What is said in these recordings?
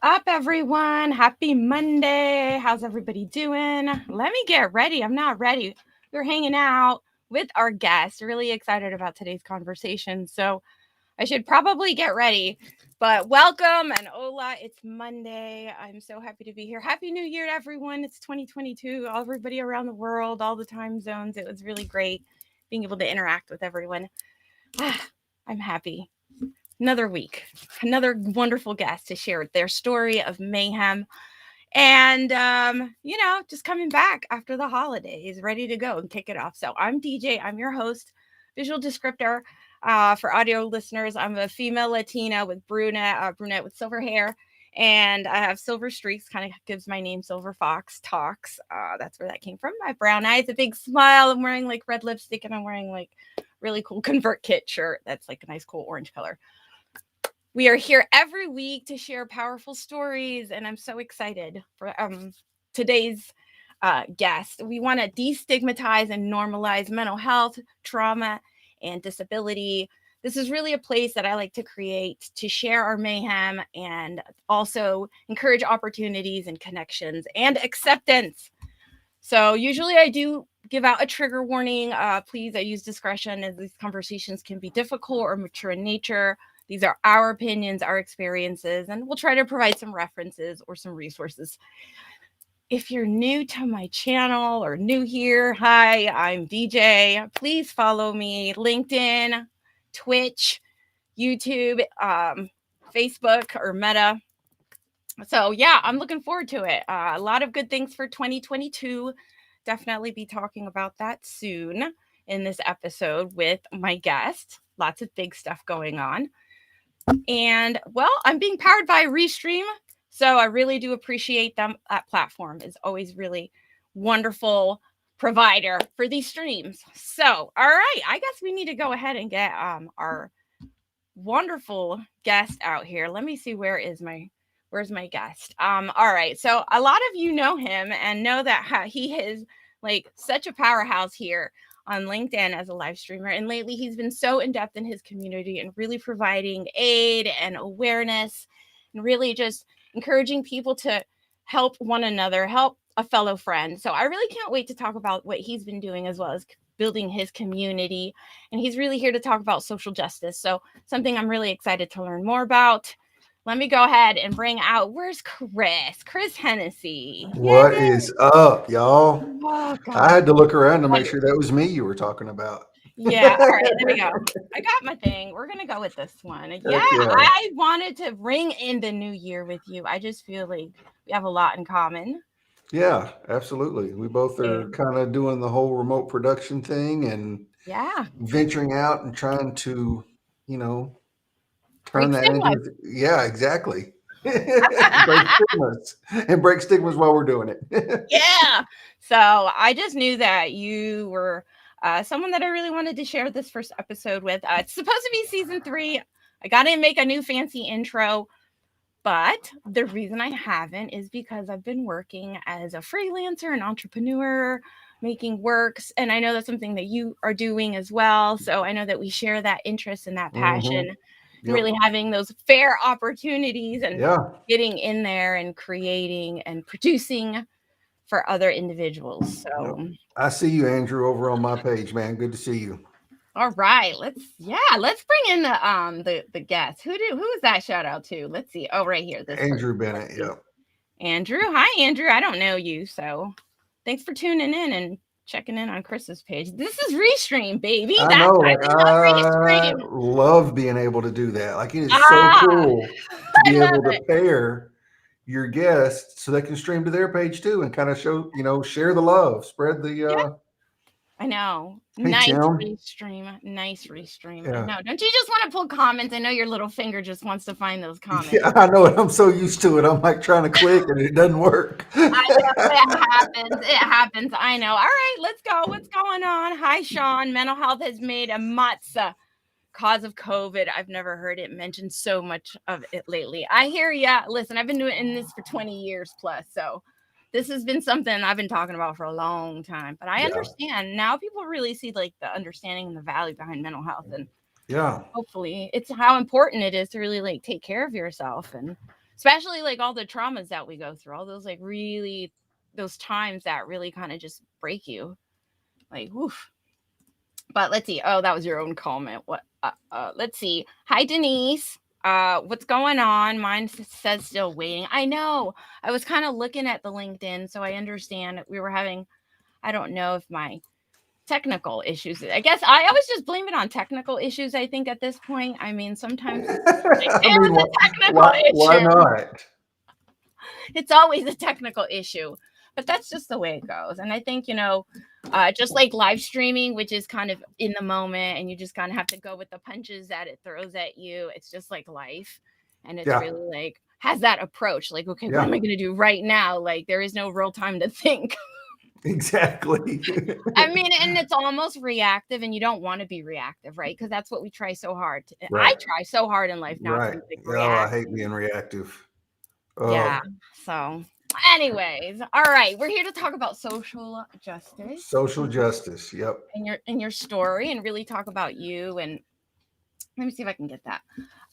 up, everyone? Happy Monday. How's everybody doing? Let me get ready. I'm not ready. We're hanging out with our guest. Really excited about today's conversation. So I should probably get ready. But welcome and hola. It's Monday. I'm so happy to be here. Happy New Year to everyone. It's 2022. Everybody around the world, all the time zones. It was really great being able to interact with everyone. I'm happy. Another week, another wonderful guest to share their story of mayhem and just coming back after the holidays, ready to go and kick it off. So I'm DJ, I'm your host, visual descriptor. For audio listeners, I'm a female Latina with brunette with silver hair, and I have silver streaks, kind of gives my name Silver Fox Talks. That's where that came from. My brown eyes, a big smile. I'm wearing like red lipstick, and I'm wearing like really cool Convert Kit shirt that's like a nice cool orange color. We are here every week to share powerful stories, and I'm so excited for today's guest. We want to destigmatize and normalize mental health, trauma, and disability. This is really a place that I like to create to share our mayhem and also encourage opportunities and connections and acceptance. So usually I do give out a trigger warning. Please, I use discretion as these conversations can be difficult or mature in nature. These are our opinions, our experiences, and we'll try to provide some references or some resources. If you're new to my channel or new here, hi, I'm DJ. Please follow me, LinkedIn, Twitch, YouTube, Facebook, or Meta. So yeah, I'm looking forward to it. A lot of good things for 2022. Definitely be talking about that soon in this episode with my guest. Lots of big stuff going on. And well, I'm being powered by Restream, so I really do appreciate them. That platform is always really wonderful provider for these streams. So, all right, I guess we need to go ahead and get our wonderful guest out here. Let me see where's my guest. All right, so a lot of you know him and know that he is like such a powerhouse here on LinkedIn as a live streamer. And lately he's been so in-depth in his community and really providing aid and awareness and really just encouraging people to help one another, help a fellow friend. So I really can't wait to talk about what he's been doing as well as building his community. And he's really here to talk about social justice. So something I'm really excited to learn more about. Let me go ahead and bring out, where's Chris? Chris Hennessy. What is up, y'all? Oh, I God. had to look around to make sure that was me you were talking about. Yeah. All right. There we go. I got my thing. We're going to go with this one. Yeah. Heck yeah. I wanted to ring in the new year with you. I just feel like we have a lot in common. Yeah, absolutely. We both are kind of doing the whole remote production thing and Yeah. venturing out and trying to, you know, turn Break that stigma. into, yeah, exactly. break stigmas and break stigmas while we're doing it. Yeah. So I just knew that you were someone that I really wanted to share this first episode with. It's supposed to be season 3. I got to make a new fancy intro. But the reason I haven't is because I've been working as a freelancer, an entrepreneur, making works. And I know that's something that you are doing as well. So I know that we share that interest and that passion and really having those fair opportunities and getting in there and creating and producing for other individuals. So I see you, Andrew, over on my page, man. Good to see you. all right, let's bring in the guest. Who is that shout out to? Let's see. Oh, right here. This Andrew person. Bennett. Yep. Andrew. Hi, Andrew. I don't know you, so thanks for tuning in and checking in on Chris's page. This is Restream, baby. I know. Like, I I love being able to do that. Like, it is so cool to be able to pair your guests so they can stream to their page too and kind of show, share the love, spread the. I know. Hey, nice Tim. restream. Nice restream. Yeah. I know. Don't you just want to pull comments? I know your little finger just wants to find those comments. Yeah, I know it. I'm so used to it. I'm like trying to click and it doesn't work. I know it happens. It happens. I know. All right, let's go. What's going on? Hi, Sean. Mental health has made a matzah cause of COVID. I've never heard it mentioned so much of it lately. I hear ya. Listen, I've been doing this for 20 years plus, so this has been something I've been talking about for a long time. But I understand now. People really see like the understanding and the value behind mental health, and hopefully it's how important it is to really like take care of yourself. And especially like all the traumas that we go through, all those like really those times that really kind of just break you. Like, woof. But let's see. Oh, that was your own comment. What? Let's see. Hi, Denise. What's going on? Mine says still waiting. I know. I was kind of looking at the LinkedIn, so I understand we were having. I don't know if my technical issues. I guess I always just blame it on technical issues. I think at this point, I mean, sometimes it's like I it mean, was a technical why issue. not? It's always a technical issue, but that's just the way it goes. And I think, just like live streaming, which is kind of in the moment and you just kind of have to go with the punches that it throws at you. It's just like life. And it's Yeah, really like has that approach like, okay, what yeah, am I going to do right now? Like there is no real time to think. exactly. I mean, and it's almost reactive, and you don't want to be reactive, right? Because that's what we try so hard to, I Right, try so hard in life not to right. be like Oh, I hate reactive. being reactive. Yeah. Oh, So, anyways, all right, we're here to talk about social justice social justice. Yep. in your story, and really talk about you. And let me see if I can get that.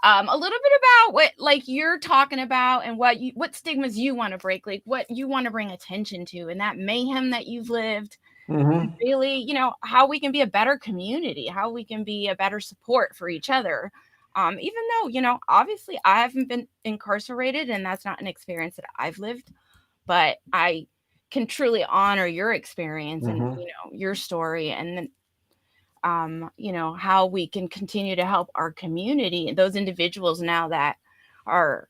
A little bit about what like you're talking about and what stigmas you want to break, like what you want to bring attention to, and that mayhem that you've lived. And Hmm. really, how we can be a better community, how we can be a better support for each other. Even though, obviously I haven't been incarcerated and that's not an experience that I've lived, but I can truly honor your experience and, Hmm. your story and then, how we can continue to help our community, those individuals now that are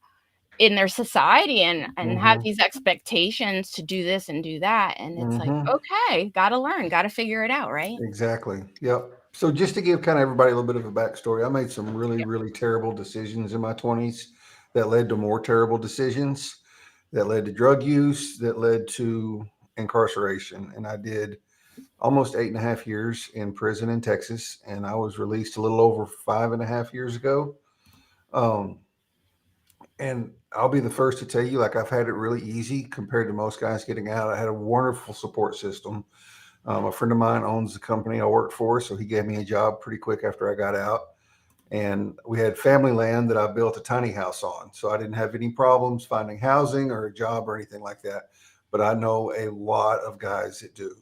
in their society and have Hmm. these expectations to do this and do that, and it's like, Hmm. okay, gotta learn, gotta figure it out, right? Exactly. Yep. So just to give kind of everybody a little bit of a backstory, I made some really, Yeah. really terrible decisions in my 20s that led to more terrible decisions, that led to drug use, that led to incarceration. And I did almost 8.5 years in prison in Texas, and I was released a little over 5.5 years ago. Um, and I'll be the first to tell you, like, I've had it really easy compared to most guys getting out. I had a wonderful support system. A friend of mine owns the company I worked for, so he gave me a job pretty quick after I got out. And we had family land that I built a tiny house on, so I didn't have any problems finding housing or a job or anything like that. But I know a lot of guys that do.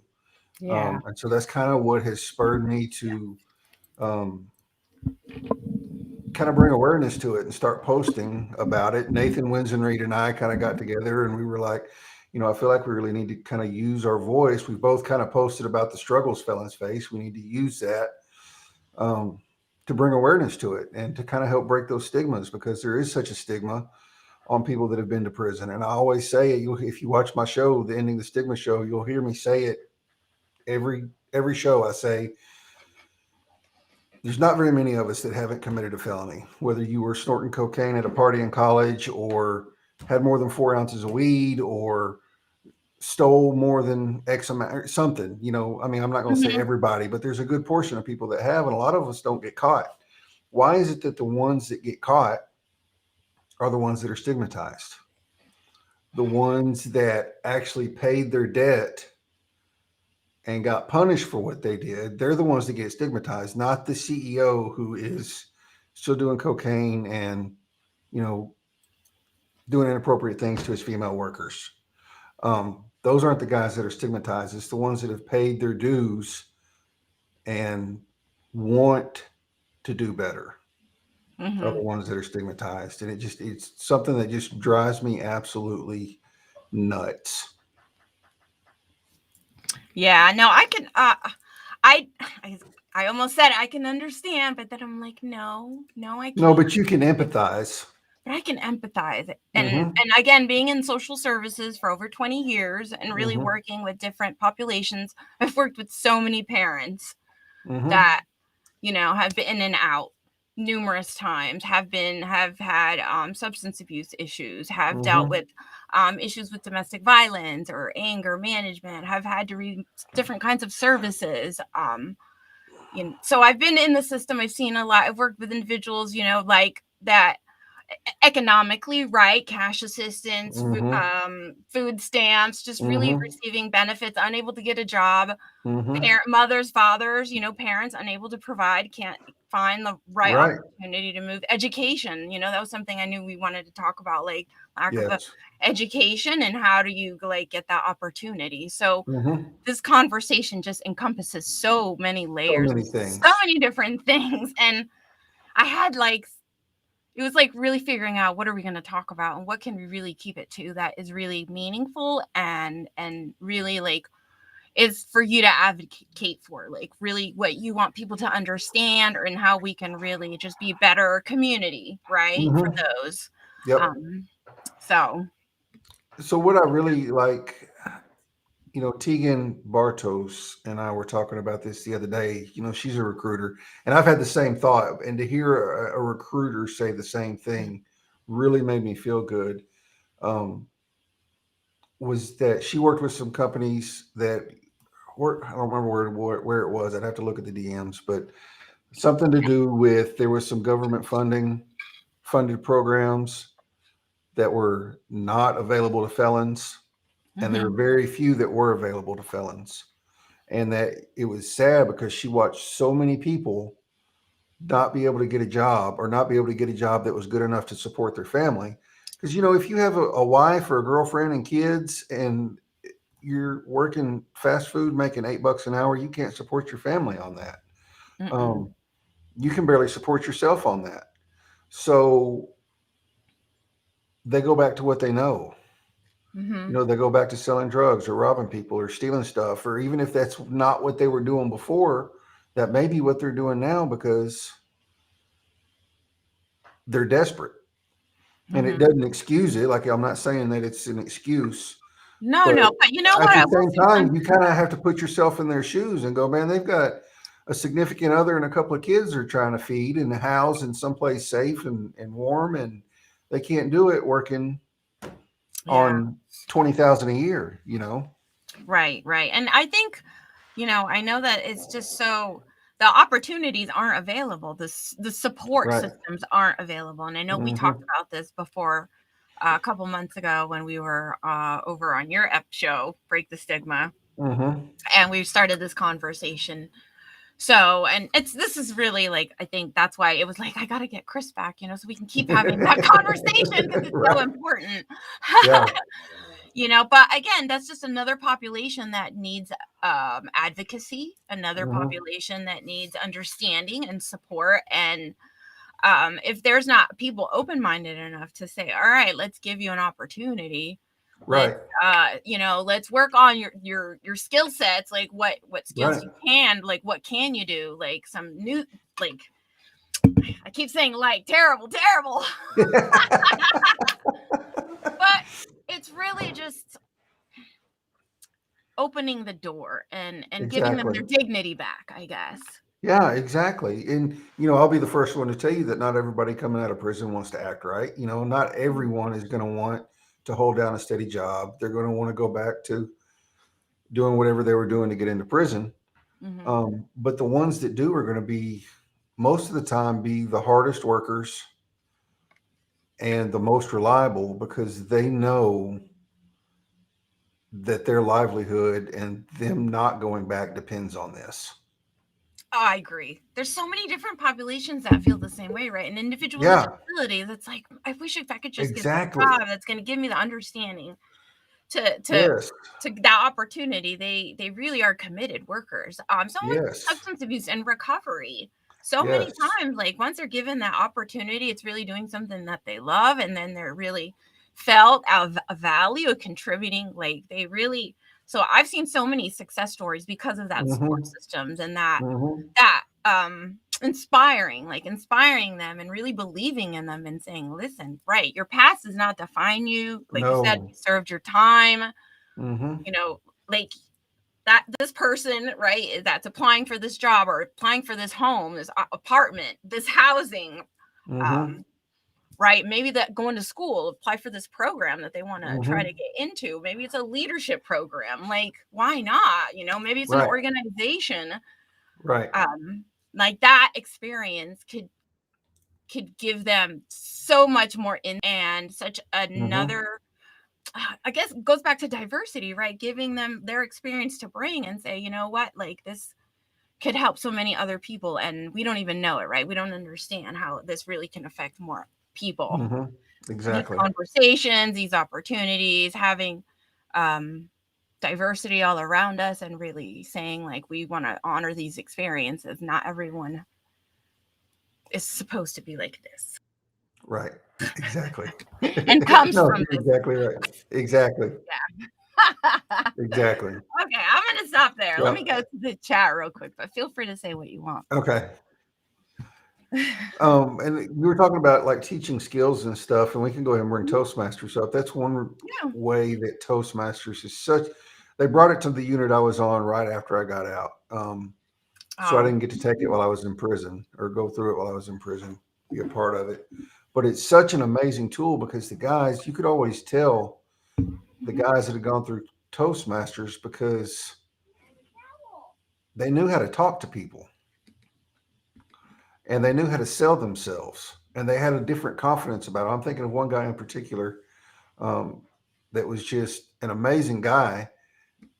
Yeah. And so that's kind of what has spurred me to um, kind of bring awareness to it and start posting about it. Nathan Winsenreed and I kind of got together and we were like, I feel like we really need to kind of use our voice. We both kind of posted about the struggles felons face. We need to use that um, to bring awareness to it and to kind of help break those stigmas, because there is such a stigma on people that have been to prison. And I always say it, if you watch my show, the Ending the Stigma show, you'll hear me say it every show. I say, there's not very many of us that haven't committed a felony, whether you were snorting cocaine at a party in college or had more than 4 ounces of weed or stole more than X amount or something. I mean, I'm not going to say Mhm. everybody, but there's a good portion of people that have, and a lot of us don't get caught. Why is it that the ones that get caught are the ones that are stigmatized? The ones that actually paid their debt and got punished for what they did, they're the ones that get stigmatized, not the CEO who is still doing cocaine and, you know, doing inappropriate things to his female workers. Those aren't the guys that are stigmatized. It's the ones that have paid their dues and want to do better are the Mhm. ones that are stigmatized. And it's something that just drives me absolutely nuts. Yeah, no, I can I I I almost said I can understand, but then I'm like, no, no, I No, can't. but you can empathize. But I can empathize. Mm-hmm. And again, being in social services for over 20 years and really Mm-hmm. working with different populations, I've worked with so many parents Mm-hmm. that, have been in and out numerous times, have had substance abuse issues, have dealt Mm-hmm. with issues with domestic violence or anger management, have had to read different kinds of services. So I've been in the system. I've seen a lot. I've worked with individuals, like that economically, right? Cash assistance, Mm-hmm. food stamps, just really Mm-hmm. receiving benefits, unable to get a job, Mm-hmm. parent, mothers, fathers, parents unable to provide, can't find the right Right. opportunity to move. Education, that was something I knew we wanted to talk about, like lack of Yes. education and how do you like get that opportunity. So Mm-hmm. this conversation just encompasses so many So layers, many so things. many different things. And I had like, it was like really figuring out what are we going to talk about and what can we really keep it to that is really meaningful and really like is for you to advocate for, like really what you want people to understand or and how we can really just be better community, right? For Mm-hmm. those. Yep. Um, so. So what I really like, Tegan Bartos and I were talking about this the other day. She's a recruiter, and I've had the same thought. And to hear a recruiter say the same thing really made me feel good. Um, was that she worked with some companies that were, I don't remember where it was. I'd have to look at the DMs, but something to do with there was some government funded programs that were not available to felons, and there were Mhm. very few that were available to felons. And that it was sad because she watched so many people not be able to get a job or not be able to get a job that was good enough to support their family. Because, if you have a wife or a girlfriend and kids and you're working fast food, making $8 an hour, you can't support your family on that. Mm-mm. Um, you can barely support yourself on that. So they go back to what they know. Mhm. They go back to selling drugs or robbing people or stealing stuff, or even if that's not what they were doing before, that may be what they're doing now because they're desperate. And it Mhm. doesn't excuse it. Like, I'm not saying that it's an excuse, No, but no, but you know at what? the I will same say one time, you kind of have to put yourself in their shoes and go, man, they've got a significant other and a couple of kids they're trying to feed and house in someplace safe and warm, and they can't do it working yeah. on 20,000 a year. Right, right. And I think, I know that it's just so the opportunities aren't available. The support Right. systems aren't available. And I know we talked Mm-hmm. about this before a couple months ago when we were over on your ep show, Break the Stigma, Mm-hmm. and we started this conversation. So, and this is really like, I think that's why it was like, I got to get Chris back, so we can keep having that conversation because it's so Right. important. Yeah. But again, that's just another population that needs advocacy, another Mm-hmm. population that needs understanding and support. And if there's not people open-minded enough to say, all right, let's give you an opportunity, let's Right. let's work on your skill sets, like what skills Right. you can, like what can you do, like some new, like I keep saying like terrible but it's really just opening the door and giving them Exactly. their dignity back, I guess. Yeah, exactly. And, I'll be the first one to tell you that not everybody coming out of prison wants to act right. Not everyone is going to want to hold down a steady job. They're going to want to go back to doing whatever they were doing to get into prison. Mm-hmm. But the ones that do are going to be, most of the time, be the hardest workers and the most reliable because they know that their livelihood and them not going back depends on this. Oh, I agree. There's so many different populations that feel the same way, right? An individual with Yeah, disability that's like, I wish if I could just get that exactly. job that's going to give me the understanding to to Yes, to that opportunity. They really are committed workers. Someone with yes, substance abuse and recovery. So many yes. times, like once they're given that opportunity, it's really doing something that they love, and then they're really felt of a value of contributing. Like they really. So I've seen so many success stories because of that support Mhm, systems and that mhm. that inspiring them and really believing in them and saying, listen, right, your past does not define you. Like you said, No. you served your time, Mhm, you know, like that this person, right, that's applying for this job or applying for this home, this apartment, this housing, mhm, um, right? Maybe that going to school, apply for this program that they want to try to mhm. get into. Maybe it's a leadership program. Like, why not? Maybe it's an Right, organization. right. Um, like that experience could give them so much more in and such Mhm. another I guess goes back to diversity, right? Giving them their experience to bring and say, you know what, like could help so many other people, and we don't even know it, right? We don't understand how this really can affect more people. These Exactly. conversations, these opportunities, having diversity all around us, and really saying like we want to honor these experiences. Not everyone is supposed to be like this. Right. Exactly. And comes No, from you're this. exactly right. Exactly. Yeah. Exactly. Okay, I'm gonna stop there. Let me Yep. go to the chat real quick, but feel free to say what you want. Okay. And we were talking about like teaching skills and stuff, and we can go ahead and bring Toastmasters up. That's one Yeah. way that Toastmasters is such. They brought it to the unit I was on right after I got out, so I Oh, didn't get to take it while I was in prison or go through it while I was in prison, be a part of it. But it's such an amazing tool because the guys, you could always tell the guys that had gone through Toastmasters because they knew how to talk to people and they knew how to sell themselves and they had a different confidence about it. I'm thinking of one guy in particular um, that was just an amazing guy,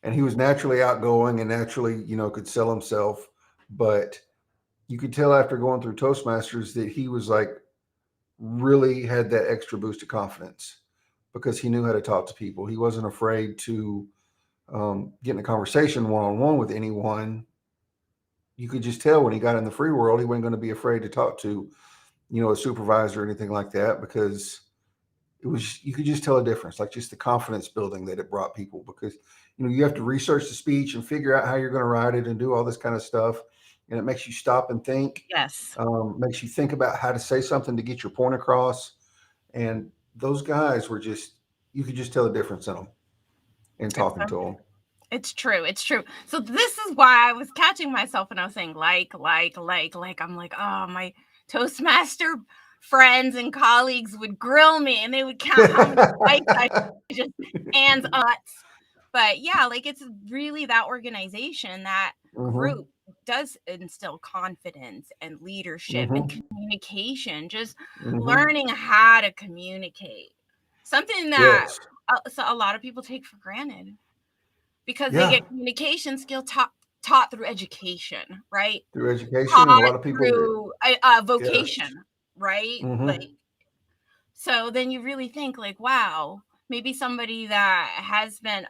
and he was naturally outgoing and naturally, could sell himself. But you could tell after going through Toastmasters that he was like really had that extra boost of confidence because he knew how to talk to people. He wasn't afraid to get in a conversation one on one with anyone. You could just tell when he got in the free world, he wasn't going to be afraid to talk to, a supervisor or anything like that because it was, you could just tell a difference, like just the confidence building that it brought people because, you have to research the speech and figure out how you're going to write it and do all this kind of stuff. And it makes you stop and think, yes. makes you think about how to say something to get your point across. And those guys were just, you could just tell the difference in them in It's talking to them. It's true. It's true. So this is why I was catching myself when I was saying like. I'm like, oh, my Toastmaster friends and colleagues would grill me, and they would count how many likes I just hands up. But yeah, like it's really that organization, that Mm-hmm. group does instill confidence and leadership and Mm-hmm. communication. Just Mm-hmm. learning how to communicate, something that Yes. so a lot of people take for granted, because they Yeah. get communication skill taught through education, right? Through education, and a Taught lot of people that, through yes. vocation, right? Mm-hmm. Like, so then you really think like, wow, maybe somebody that has been,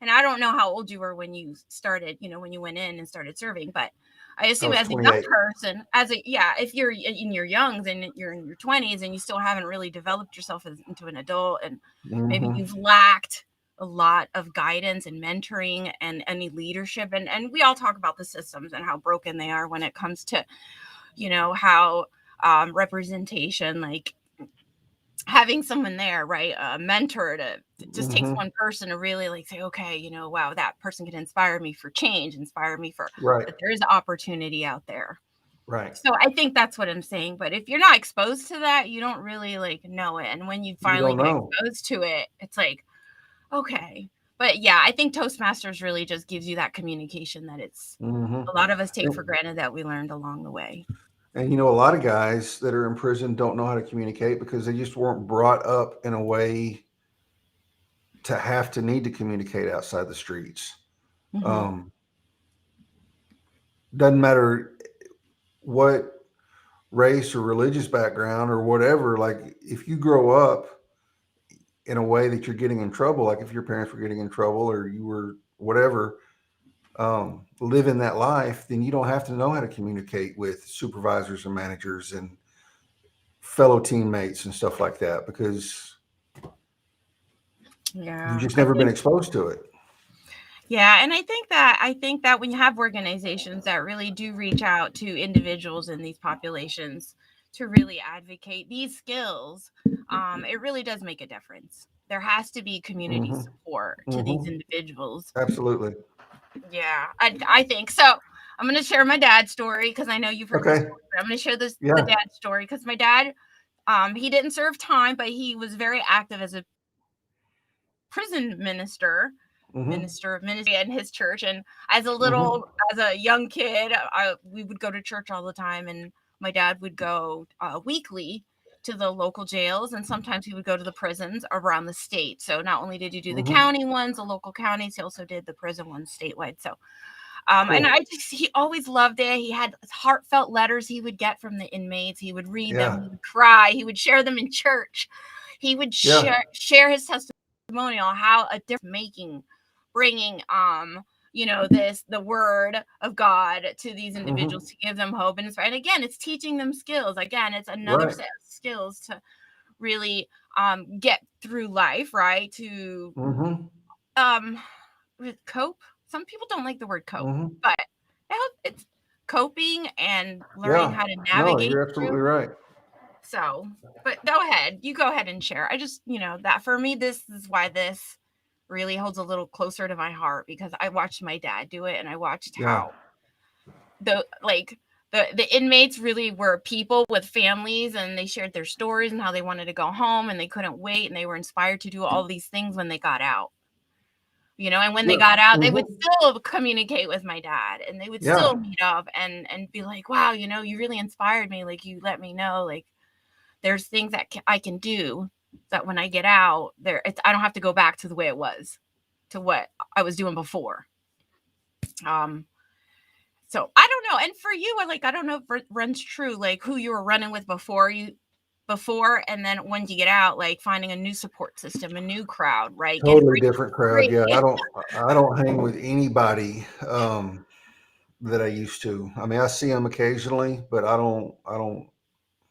and I don't know how old you were when you started, when you went in and started serving, but I I assume was as a young 28. person, if you're in your youngs and you're in your 20s and you still haven't really developed yourself into an adult, and maybe Mm-hmm. you've lacked a lot of guidance and mentoring and any leadership, and we all talk about the systems and how broken they are when it comes to how representation, like having someone there, right, a mentor, to it just takes Mm-hmm. one person to really like say, okay, wow, that person can inspire me for change, inspire me for Right. that there is opportunity out there. Right. So I think that's what I'm saying. But if you're not exposed to that, you don't really like know it. And when you You finally don't get know. exposed to it, it's like, okay. But yeah, I think Toastmasters really just gives you that communication that it's Mm-hmm. a lot of us take for And, granted that we learned along the way. and a lot of guys that are in prison don't know how to communicate because they just weren't brought up in a way to have to need to communicate outside the streets. Mm-hmm. Um, doesn't matter what race or religious background or whatever. Like if you grow up in a way that you're getting in trouble, like if your parents were getting in trouble or you were whatever, living that life, then you don't have to know how to communicate with supervisors and managers and fellow teammates and stuff like that because you've Yeah, just I never been think. exposed to it. Yeah, and I think that when you have organizations that really do reach out to individuals in these populations to really advocate these skills, it really does make a difference. There has to be community Mm-hmm. support to these Mm-hmm. individuals. Absolutely. Yeah, I think so. I'm going to share my dad's story because I know you've heard this Okay. story. But I'm going to share the Yeah. dad's story because my dad, he didn't serve time, but he was very active as a prison Mm-hmm. minister of ministry in his church. And as a Mm-hmm. as a young kid, we would go to church all the time, and my dad would go weekly to the local jails, and sometimes he would go to the prisons around the state. So not only did he do the Mm-hmm. county ones, the local counties, he also did the prison ones statewide. So And Cool. he always loved it. He had heartfelt letters he would get from the inmates. He would read them. Yeah. He would cry. He would share them in church. He would Yeah. share his testimonial, how a difference making, bringing, the word of God to these Hmm. individuals to give them hope and inspire. And again, it's teaching them skills. Again, it's another Right. set of skills to really get through life, right? To Hmm. um with cope. Some people don't like the word cope, Hmm. but it's coping and learning Yeah. how to No, navigate you're absolutely through. right. So, but go ahead. You go ahead and share. I just, that for me, this is why this really holds a little closer to my heart, because I watched my dad do it, and I watched Yeah. how the like the inmates really were people with families, and they shared their stories and how they wanted to go home and they couldn't wait, and they were inspired to do all these things when they got out. And when they Yeah. got out, they would Hmm. still communicate with my dad, and they would still Yeah. meet up and be like, wow, you really inspired me. Like, you let me know, like, there's things that I can do, that when I get out there, I don't have to go back to the way it was, to what I was doing before. Um, so I don't know. And for you, I don't know if it runs true, like who you were running with before, and then when you get out, like finding a new support system, a new crowd, right? Totally different crowd. Great. Yeah. I don't hang with anybody that I used to. I mean, I see them occasionally, but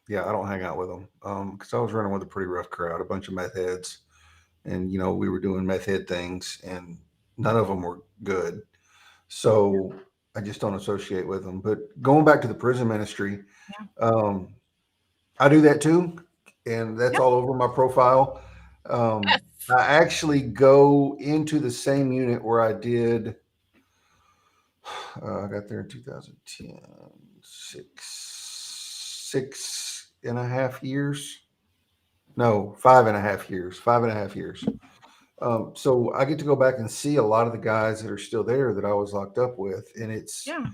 yeah, I don't hang out with them. Because I was running with a pretty rough crowd, a bunch of meth heads, and we were doing meth head things, and none of them were good. So I just don't associate with them. But going back to the prison ministry, Yeah. um, I do that too, and that's Yep. all over my profile. Um, Yes. I actually go into the same unit where I did. I got there in 2010, 6.5 years. No, 5.5 years. 5.5 years. So I get to go back and see a lot of the guys that are still there that I was locked up with, and Yeah.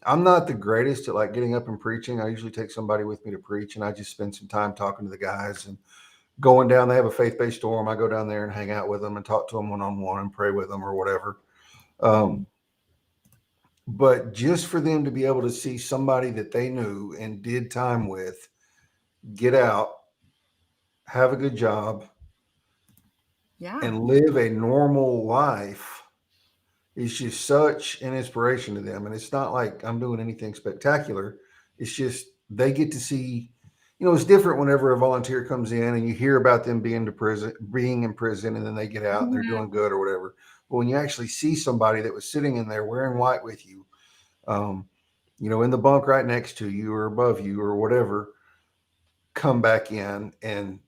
I'm not the greatest at like getting up and preaching. I usually take somebody with me to preach, and I just spend some time talking to the guys and going down. They have a faith-based dorm. I go down there and hang out with them and talk to them one-on-one and pray with them or whatever. Um, Mhm. but just for them to be able to see somebody that they knew and did time with get out, have a good job, Yeah. and live a normal life is just such an inspiration to them. And it's not like I'm doing anything spectacular. It's just they get to see, it's different whenever a volunteer comes in and you hear about them being in prison, and then they get out and they're Mhm. doing good or whatever. But when you actually see somebody that was sitting in there wearing white with you, um, in the bunk right next to you or above you or whatever, come back in and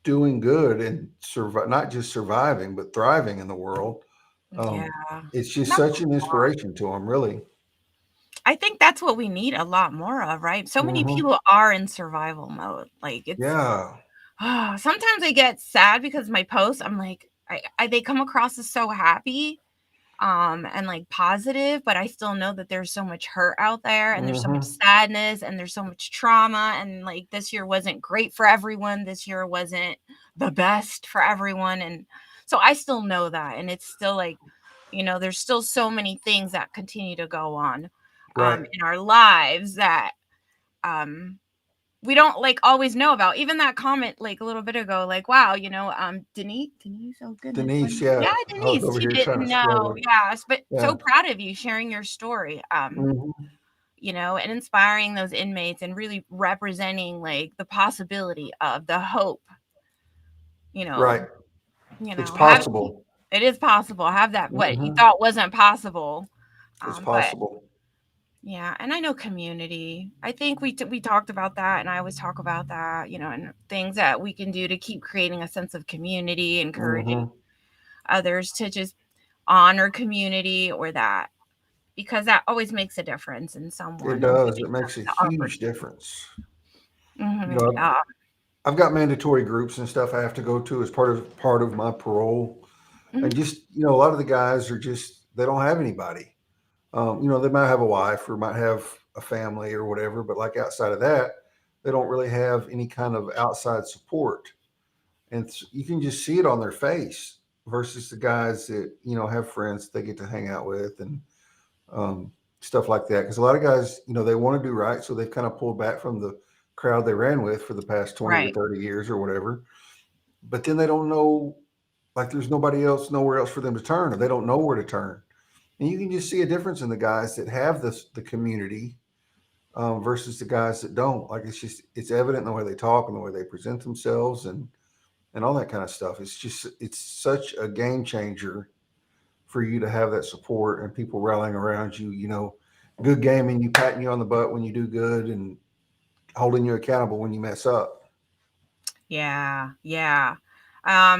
doing good and survive, not just surviving, but thriving in the world. Yeah. It's just That's such an inspiration to them, really. I think that's what we need a lot more of, right? So many Hmm. people are in survival mode. Like, it's Yeah. sometimes I get sad because my posts, I'm like, they come across as so happy, and like positive, but I still know that there's so much hurt out there, and there's so much Hmm. sadness, and there's so much trauma, and like this year wasn't great for everyone. This year wasn't the best for everyone, and so I still know that, and it's still like, there's still so many things that continue to go on Right. in our lives that um we don't like always know about. Even that comment like a little bit ago, like, wow, Denise, oh goodness, Denise. Yeah. yeah, I was Denise, over she here trying didn't to know. scroll. Yes, but Yeah. so proud of you sharing your story, Hmm. and inspiring those inmates and really representing like the possibility of the hope, you know, Right. It's have possible. it is possible. Have that what you Hmm. thought wasn't possible. It's But possible. yeah, and I know community. I think we talked about that, and I always talk about that, and things that we can do to keep creating a sense of community, encouraging Hmm. others to just honor community, or that, because that always makes a difference in It someone and does. It giving them makes a the huge opportunity. difference. You Hmm. know, Yeah. I've got mandatory groups and stuff I have to go to as part of my parole, and Hmm. just a lot of the guys are just they don't have anybody. They might have a wife or might have a family or whatever, but like outside of that, they don't really have any kind of outside support, and you can just see it on their face. Versus the guys that have friends they get to hang out with and stuff like that. Because a lot of guys, they want to do right, so they've kind of pulled back from the crowd they ran with for the past 20 to Right. 30 years or whatever. But then they don't know, like there's nobody else, nowhere else for them to turn, or they don't know where to turn. And you can just see a difference in the guys that have the community versus the guys that don't. Like it's evident in the way they talk and the way they present themselves and all that kind of stuff. It's such a game changer for you to have that support and people rallying around you. Good gaming, you patting you on the butt when you do good and holding you accountable when you mess up. Yeah. Yeah. I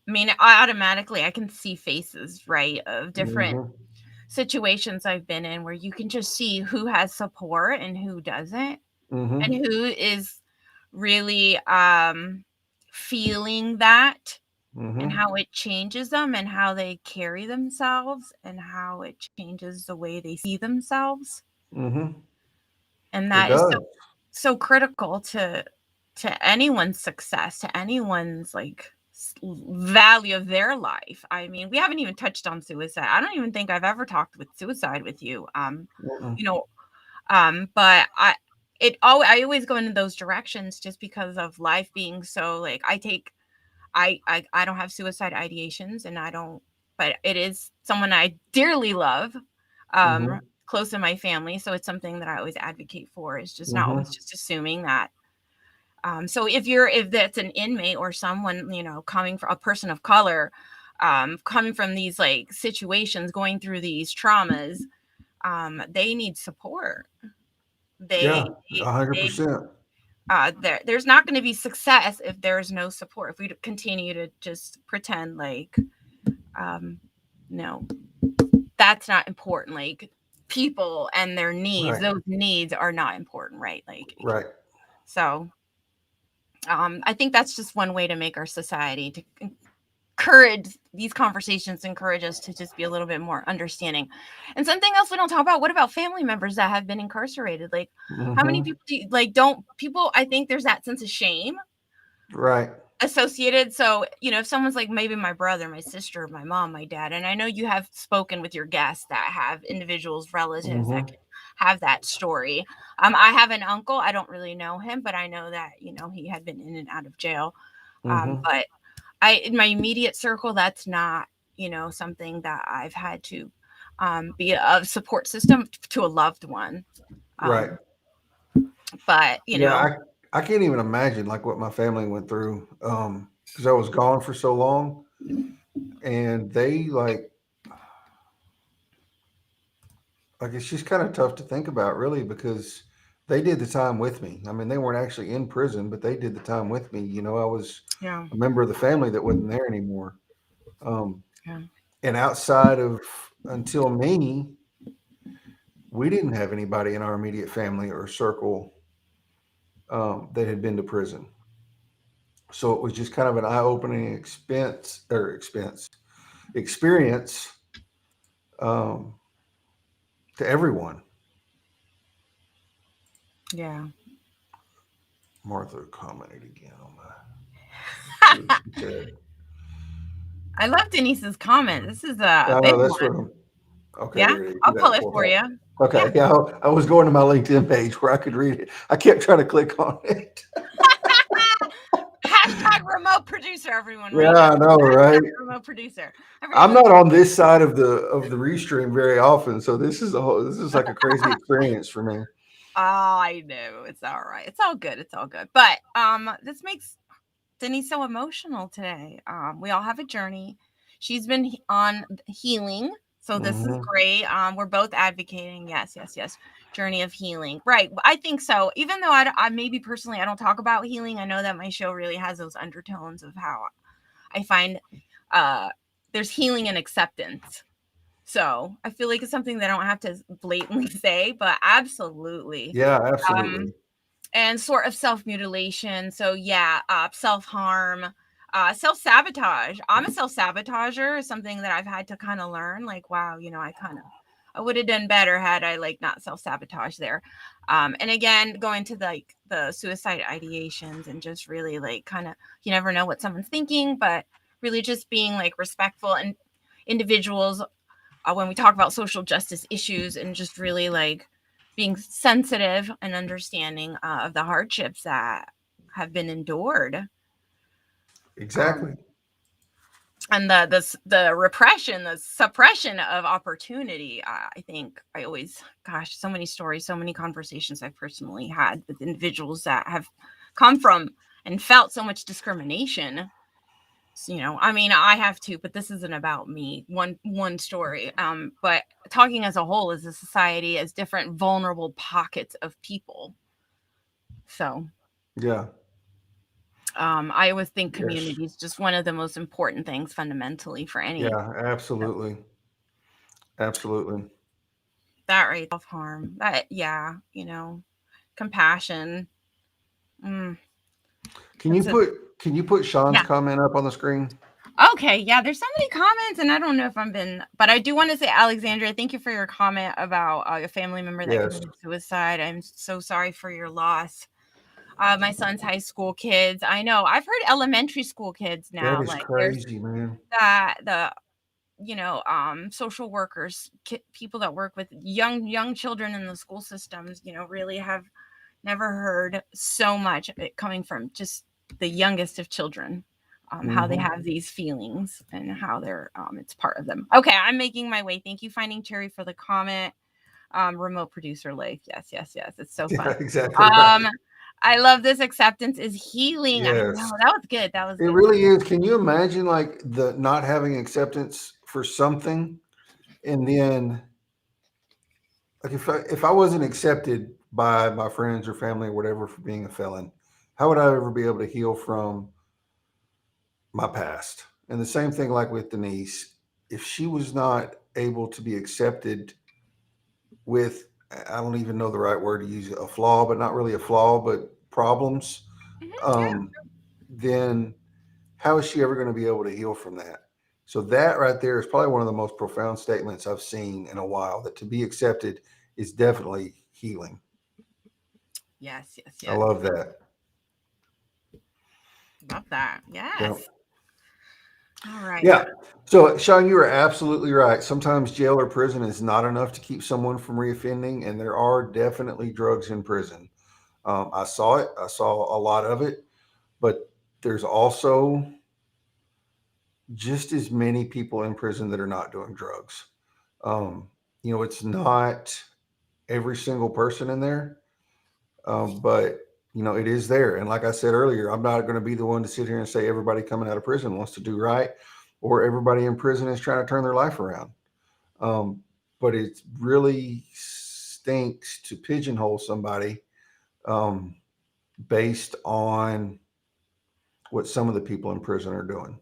mean, I can see faces, right, of different Mm-hmm. situations I've been in where you can just see who has support and who doesn't, Mm-hmm. and who is really feeling that, and Mm-hmm. how it changes them and how they carry themselves and how it changes the way they see themselves. Mm-hmm. And It that is does. so critical to anyone's success, to anyone's like value of their life. I mean, we haven't even touched on suicide. I don't even think I've ever talked with suicide with you. Mm-mm. You know, but I always go into those directions just because of life being so like I don't have suicide ideations, and I don't, but it is someone I dearly love, Mm-hmm. close in my family. So it's something that I always advocate for, is just not always Mm-hmm. just assuming that. So if that's an inmate or someone, coming from a person of color, coming from these like situations, going through these traumas, they need support. Yeah, They, a hundred they, percent. there's not going to be success if there's no support. If we continue to just pretend like, um, no, that's not important. Like people and their needs, Right. those needs are not important, right? Like, Right. so I think that's just one way to make our society to encourage these conversations, encourage us to just be a little bit more understanding. And something else we don't talk about, what about family members that have been incarcerated? Like, how many Mm-hmm. people do you, like, don't people, I think there's that sense of shame Right. associated. So, if someone's like maybe my brother, my sister, my mom, my dad, and I know you have spoken with your guests that have individuals, relatives that Mm-hmm. can have that story. I have an uncle. I don't really know him, but I know that, he had been in and out of jail. Mm-hmm. But in my immediate circle, that's not, something that I've had to be a support system to a loved one. Right. Um, but, Yeah, I can't even imagine like what my family went through because I was gone for so long, and they like it's just kind of tough to think about really because they did the time with me. I mean, they weren't actually in prison, but they did the time with me. I was yeah, a member of the family that wasn't there anymore. Um, yeah, and outside of until me, we didn't have anybody in our immediate family or circle that had been to prison. So it was just kind of an eye-opening experience um, to everyone. yeah. Martha commented again on my see what she said. I love Denise's comment. This is a I big know that's what one. I'm. Okay, Yeah, there it is. You I'll got pull it it pulled for up. you. Yeah. Okay, yeah, I was going to my LinkedIn page where I could read it. I kept trying to click on it. Hashtag remote producer, everyone, Yeah, right now. I know, right? Hashtag remote producer. I'm Everyone, not on this side of the restream very often, so this is like a crazy experience for me. oh, I know. It's all right. It's all good. It's all good. But this makes Denise so emotional today. We all have a journey. She's been on healing, so this is Hmm. great. We're both advocating. Yes, yes, yes. Journey of healing. Right. I think so. Even though I maybe personally I don't talk about healing, I know that my show really has those undertones of how I find uh, there's healing and acceptance. So I feel like it's something that I don't have to blatantly say, but absolutely. Yeah, Um, absolutely. and sort of self-mutilation. So yeah, self-harm, self-sabotage. I'm a self-sabotager, something that I've had to kind of learn. Like, wow, I would have done better had I like not self-sabotage there. And again, going to the suicide ideations and just really like kind of you never know what someone's thinking, but really just being like respectful and individuals when we talk about social justice issues and just really like being sensitive and understanding of the hardships that have been endured. Exactly. And the repression, the suppression of opportunity. I think I always, gosh, so many stories, so many conversations I've personally had with individuals that have come from and felt so much discrimination. So, you know, I mean, I have too, but this isn't about me. One story. But talking as a whole, as a society, as different vulnerable pockets of people. So Yeah. I always think Yes. community is just one of the most important things fundamentally for any. Yeah, absolutely. Absolutely. That right, self-harm. That, yeah, you know, compassion. Mm, Can you it's a, put Sean's yeah. comment up on the screen? Okay, yeah, there's so many comments, and I don't know if I've been, but I do want to say, Alexandria, thank you for your comment about a family member that Yes. committed suicide. I'm so sorry for your loss. My son's high school kids. I know. I've heard elementary school kids That now. is Like there's crazy, man. that the social workers, people that work with young children in the school systems. You know, really have never heard so much of it coming from just the youngest of children. How they Hmm. have these feelings and how they're it's part of them. Okay, I'm making my way. Thank you, Finding Cherry, for the comment. Remote producer life. Yes. It's so Yeah, fun. exactly right. I love this. Acceptance is healing. I know Yes. that was good. That was It good. really is. Can you imagine like the not having acceptance for something, and then like if I wasn't accepted by my friends or family or whatever for being a felon, how would I ever be able to heal from my past? And the same thing like with Denise, if she was not able to be accepted with, I don't even know the right word to use, a flaw, but not really a flaw, but problems, Yeah. um, then how is she ever going to be able to heal from that? So that right there is probably one of the most profound statements I've seen in a while. That to be accepted is definitely healing. Yes. I love that. Love that. Yeah. Yes. All right. Yeah. So, Sean, you are absolutely right. Sometimes jail or prison is not enough to keep someone from reoffending, and there are definitely drugs in prison. I saw it. I saw a lot of it, but there's also just as many people in prison that are not doing drugs. Um, it's not every single person in there, but it is there. And like I said earlier, I'm not going to be the one to sit here and say everybody coming out of prison wants to do right, or everybody in prison is trying to turn their life around. Um, but it really stinks to pigeonhole somebody um, based on what some of the people in prison are doing.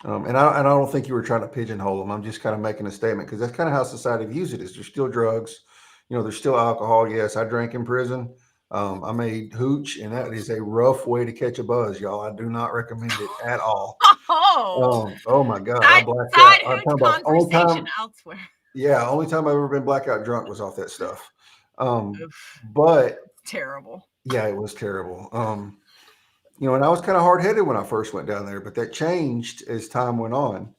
And I don't think you were trying to pigeonhole them. I'm just kind of making a statement because that's kind of how society views it. Is there's still drugs, there's still alcohol. Yes, I drank in prison. I made hooch, and that is a rough way to catch a buzz, y'all. I do not recommend it at all. Oh, Oh my God, I side blacked out. side I'm hooch talking about only conversation time. elsewhere. Yeah, only time I've ever been blackout drunk was off that stuff. Oof, But terrible. yeah, it was terrible. And I was kind of hard headed when I first went down there, but that changed as time went on.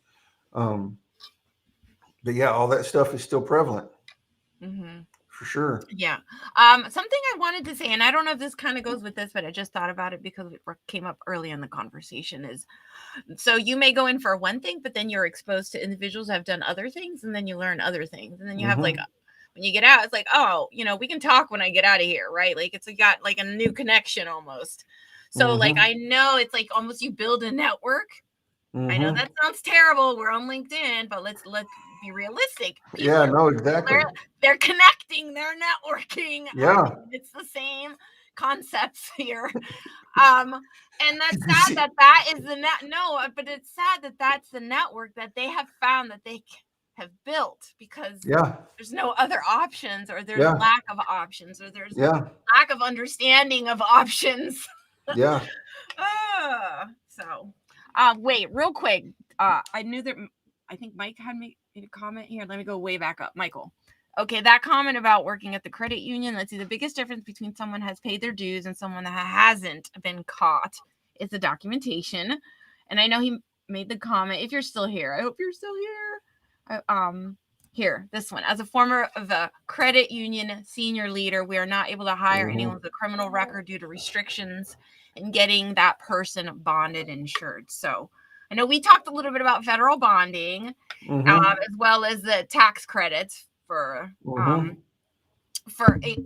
Um, but yeah, all that stuff is still prevalent Mm-hmm. for sure. Yeah. Something I wanted to say, and I don't know if this kind of goes with this, but I just thought about it because it came up early in the conversation is, so you may go in for one thing, but then you're exposed to individuals who have done other things, and then you learn other things. And then you have like, Hmm. when you get out, it's like, oh, we can talk when I get out of here, right? Like you got like a new connection almost. So like, Hmm. I know it's like almost you build a network. I know Hmm. that sounds terrible. We're on LinkedIn, but let's be realistic. People Yeah, are no, exactly. they're connecting, they're networking. I Yeah. mean, it's the same concepts here. And that's You sad see, that is the net. No, but it's sad that that's the network that they have found that they have built because yeah, there's no other options, or there's yeah, lack of options, or there's yeah, lack of understanding of options. yeah. So, wait, real quick. I knew that. I think Mike had made a comment here. Let me go way back up, Michael. Okay, that comment about working at the credit union. Let's see. The biggest difference between someone has paid their dues and someone that hasn't been caught is the documentation. And I know he made the comment. If you're still here, I hope you're still here. Here, this one. As a former of a credit union senior leader, we are not able to hire anyone with a criminal record due to restrictions in getting that person bonded and insured. So I know we talked a little bit about federal bonding, as well as the tax credits for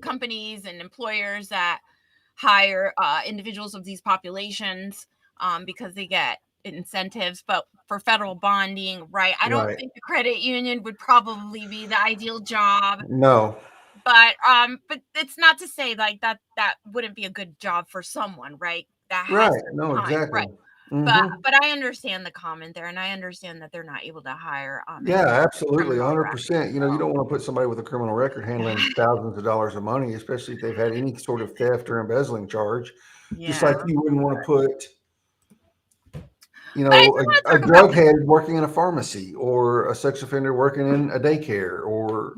companies and employers that hire individuals of these populations because they get incentives. But for federal bonding, right, I don't think the credit union would probably be the ideal job. No. But it's not to say like that wouldn't be a good job for someone, right? That has No, time, exactly. right. But I understand the comment there, and I understand that they're not able to hire Yeah, absolutely, criminal 100%. You know, you don't want to put somebody with a criminal record handling thousands of dollars of money, especially if they've had any sort of theft or embezzling charge. Just like you wouldn't want to put, you know, a drug head working in a pharmacy or a sex offender working in a daycare, or,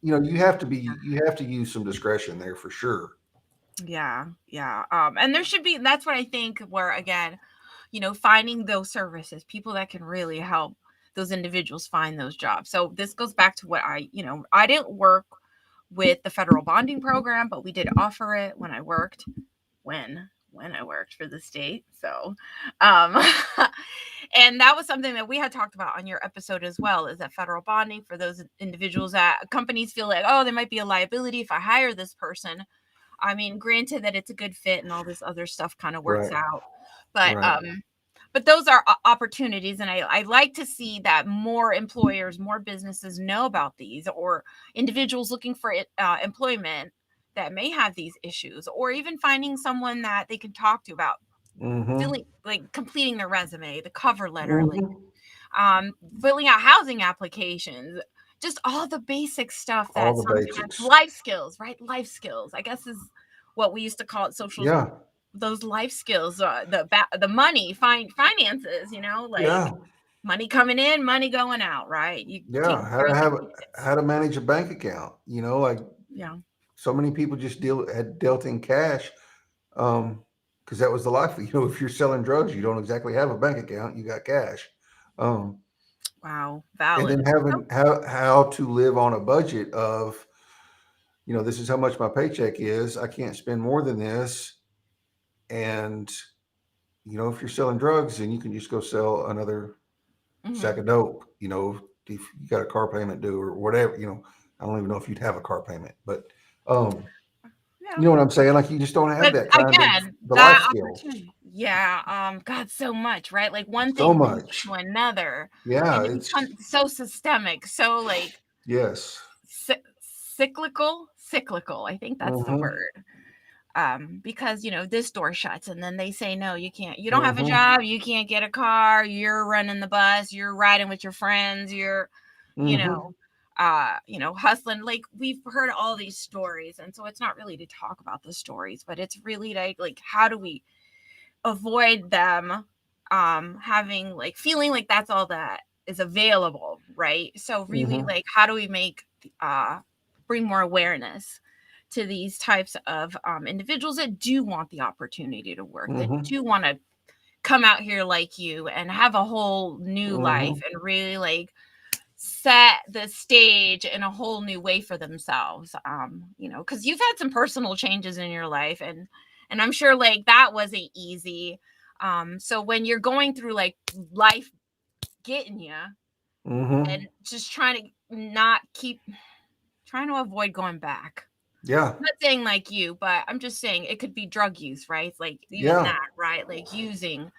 you know, you have to use some discretion there for sure. Yeah. And there should be, that's what I think, where again, you know, finding those services, people that can really help those individuals find those jobs. So this goes back to what I didn't work with the federal bonding program, but we did offer it when I worked for the state. So and that was something that we had talked about on your episode as well, is that federal bonding for those individuals that companies feel like, oh, there might be a liability if I hire this person. I mean, granted that it's a good fit and all this other stuff kind of works out, but those are opportunities, and I like to see that more employers, more businesses know about these, or individuals looking for employment that may have these issues, or even finding someone that they can talk to about completing their resume, the cover letter, filling out housing applications, just all the basic stuff that sometimes life skills, right? Life skills, I guess, is what we used to call it, those life skills, the money, finances, you know, like money coming in, money going out, right? You taking care of how to manage a bank account, you know, like so many people just dealt in cash, because that was the life. You know, if you're selling drugs, you don't exactly have a bank account, you got cash. Wow, and valid. then having how to live on a budget of, you know, this is how much my paycheck is, I can't spend more than this. And, you know, if you're selling drugs, then you can just go sell another sack of dope, you know, if you got a car payment due or whatever, you know. I don't even know if you'd have a car payment, but you know what I'm saying? Like, you just don't have But that kind of again, the life that skills. opportunity, God, so much, right? Like one So thing leads much. to another, Yeah, and it it's becomes so systemic, so like yes. cyclical. I think that's the word. Because, you know, this door shuts and then they say, no, you can't, you don't have a job, you can't get a car, you're running the bus, you're riding with your friends, you're, you know, hustling. Like, we've heard all these stories, and so it's not really to talk about the stories, but it's really like how do we avoid them having, like, feeling like that's all that is available, right? So really, like, how do we make bring more awareness to these types of individuals that do want the opportunity to work, that do want to come out here like you and have a whole new life and really like set the stage in a whole new way for themselves. You know, because you've had some personal changes in your life, and I'm sure like that wasn't easy. So when you're going through like life getting you, and just trying to trying to avoid going back. Yeah. I'm not saying like you, but I'm just saying it could be drug use, right? Like even that, right? Like using,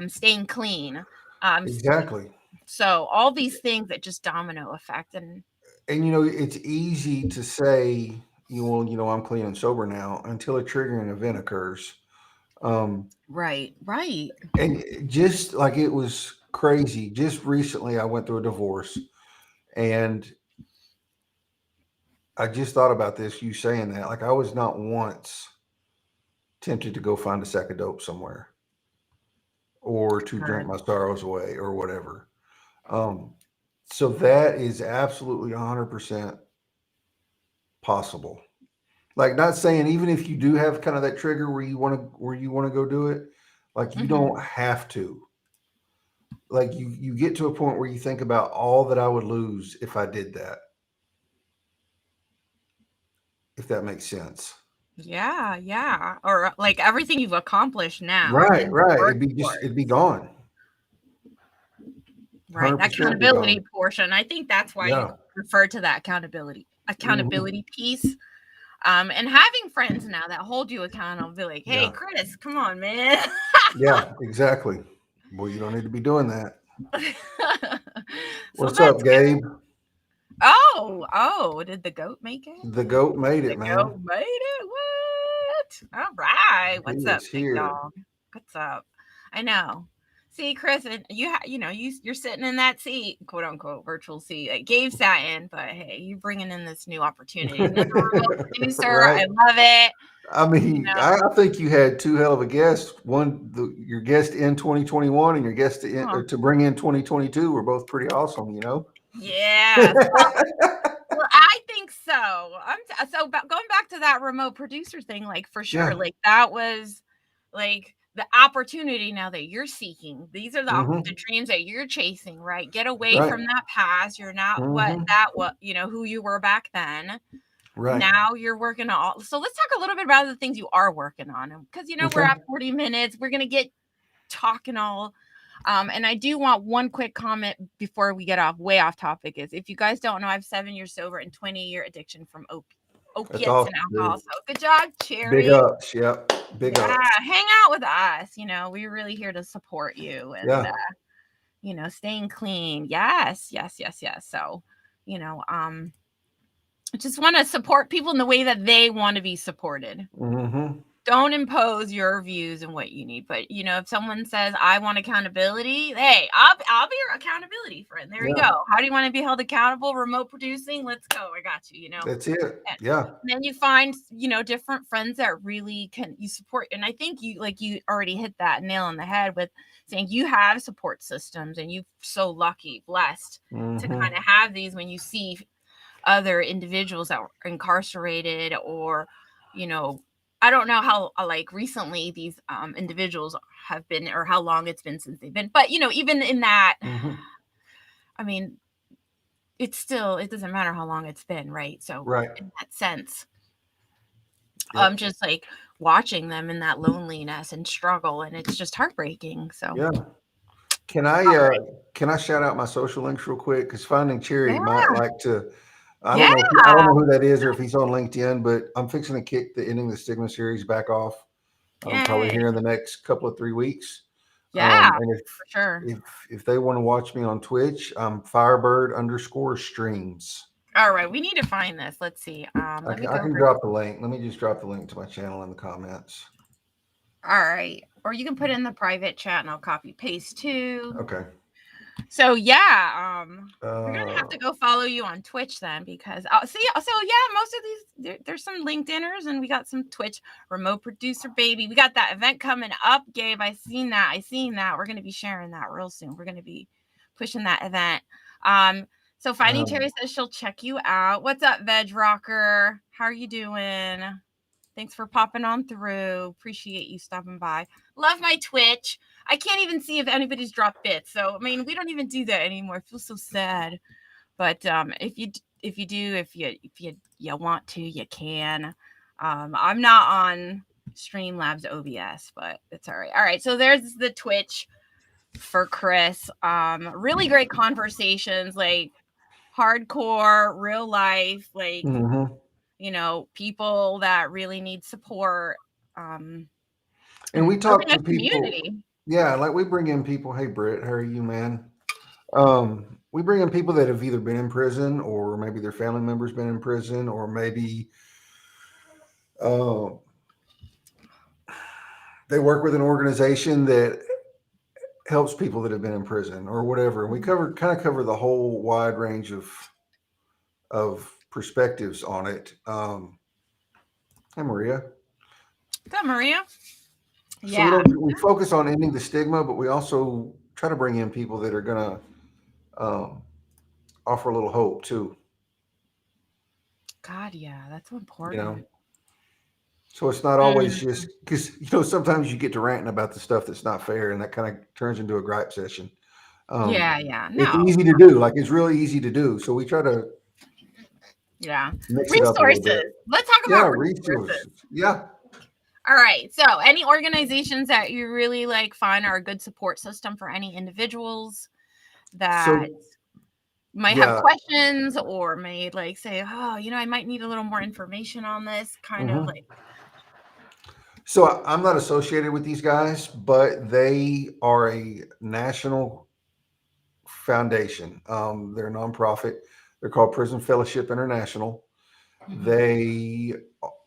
staying clean. Exactly. So all these things that just domino effect. And you know, it's easy to say, you know, I'm clean and sober now until a triggering event occurs. right. And just like, it was crazy. Just recently, I went through a divorce, and I just thought about this, you saying that. Like, I was not once tempted to go find a sack of dope somewhere or to drink my sorrows away or whatever. So that is absolutely 100% possible. Like, not saying even if you do have kind of that trigger where you want to go do it, like, you don't have to. like you get to a point where you think about all that I would lose if I did that. If that makes sense. Yeah, yeah. Or like everything you've accomplished now Right, in the right. It'd be workforce. gone. Right. That 100% be accountability gone. portion. I think that's why you Yeah. refer to that Hmm. accountability piece. And having friends now that hold you accountable, be like, hey, Yeah. Chris, come on, man. Yeah, exactly. Well, you don't need to be doing that. So What's that's up, good. Gabe? Oh, did the goat make it? The goat made The it, man. goat made it. What? All right. He What's up, is big here. dog? What's up? I know. See, Chris, and you're sitting in that seat, quote unquote, virtual seat that Gabe sat in. But hey, you bringing in this new opportunity, another remote producer. Right. I love it. I You mean, know. I think you had two hell of a guests. Your guest in 2021 and your guest Oh, to bring in 2022 were both pretty awesome, you know? yes. Well, I think so. Going back to that remote producer thing, like for sure, Yeah. like that was like the opportunity now that you're seeking. These are the Hmm. dreams that you're chasing, right? Get away Right. from that past. You're not Hmm. who you were back then. Right. Now you're working on. So let's talk a little bit about the things you are working on, because we're Okay. at 40 minutes. We're gonna get talking all. And I do want one quick comment before we get way off topic is, if you guys don't know, I have 7 years sober and 20-year addiction from That's opiates and awesome, alcohol. dude. So good job, Big Cherry. ups. Yep. Big Yeah, ups. hang out with us. We're really here to support you and Yeah. staying clean. Yes, yes, yes, yes. So, you know, um, I just want to support people in the way that they want to be supported. Hmm. Don't impose your views and what you need. But if someone says, I want accountability, hey, I'll be your accountability friend. There you Yeah. go. How do you want to be held accountable? Remote producing, let's go. I got you. That's it. And Yeah. then you find different friends that really can you support. And I think you already hit that nail on the head with saying you have support systems, and you're so lucky, blessed to Hmm. kind of have these when you see other individuals that were incarcerated, or you know I don't know how like recently these individuals have been, or how long it's been since they've been, but even in that, Hmm. I mean, it doesn't matter how long it's been, right? So Right. in that sense, I'm Yep. just like watching them in that loneliness and struggle, and it's just heartbreaking. So Yeah. Can I shout out my social links real quick? Because Finding Cherry yeah, might like to. yeah, I don't know who that is or if he's on LinkedIn, but I'm fixing to kick the Ending the Stigma series back off. Probably yay, here in the next couple of 3 weeks. yeah, And for sure. if they want to watch me on Twitch, I'm Firebird_streams. All right, we need to find this. Let's see. Let me I go can over. drop the link. Let me just drop the link to my channel in the comments. All right. Or you can put it in the private chat and I'll copy paste too. Okay. So yeah, we're gonna have Uh, to go follow you on Twitch then, because yeah, most of these there's some LinkedIners, and we got some Twitch remote producer baby. We got that event coming up, Gabe. I seen that. We're gonna be sharing that real soon. We're gonna be pushing that event. So Fighting um, Terry says she'll check you out. What's up, Veg Rocker? How are you doing? Thanks for popping on through. Appreciate you stopping by. Love my Twitch. I can't even see if anybody's dropped bits. So I mean, we don't even do that anymore. It feels so sad. But if you do, if you want to, you can. I'm not on Streamlabs OBS, but it's all right. All right. So there's the Twitch for Chris. Really great conversations, like hardcore, real life, like mhm. people that really need support, um, And we and talk building a to people. community. Yeah, like we bring in people. Hey, Britt, how are you, man? We bring in people that have either been in prison, or maybe their family members been in prison, or maybe uh, they work with an organization that helps people that have been in prison or whatever. And we kind of cover the whole wide range of perspectives on it. Hey, Maria. Good, Maria. So Yeah. we focus on ending the stigma, but we also try to bring in people that are gonna offer a little hope too. God, yeah, that's so You know, important. so it's not always Mm. just because sometimes you get to ranting about the stuff that's not fair, and that kind of turns into a gripe session. Yeah. It's No. easy to do. Like it's really easy to do. So we try to Yeah. mix it up a little bit. Resources. Let's talk Yeah, about resources. resources. Yeah. All right. So, any organizations that you really like find are a good support system for any individuals that So might have yeah. questions or may like say, oh, I might need a little more information on this kind of Mhm. like. So I'm not associated with these guys, but they are a national foundation. They're a nonprofit. They're called Prison Fellowship International. They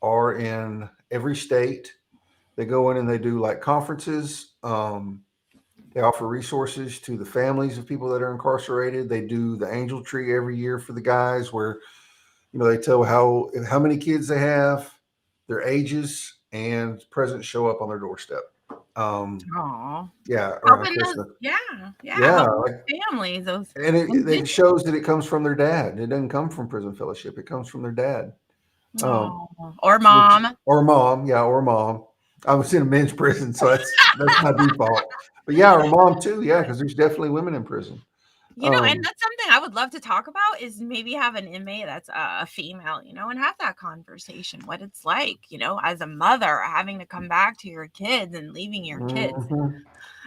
are in every state. They go in and they do like conferences. They offer resources to the families of people that are incarcerated. They do the angel tree every year for the guys, where they tell how many kids they have, their ages, and presents show up on their doorstep. Aw. Yeah, around Helping those, Christmas. Yeah, helping like, those families, those and it individuals. shows that it comes from their dad. It doesn't come from Prison Fellowship. It comes from their dad. Um, Oh, or which mom. or mom, yeah, or mom. I was in a men's prison, so that's my default. But yeah, or mom too, yeah, because there's definitely women in prison. And that's something I would love to talk about is maybe have an inmate that's a female, and have that conversation, what it's like, as a mother, having to come back to your kids and leaving your kids. Mhm.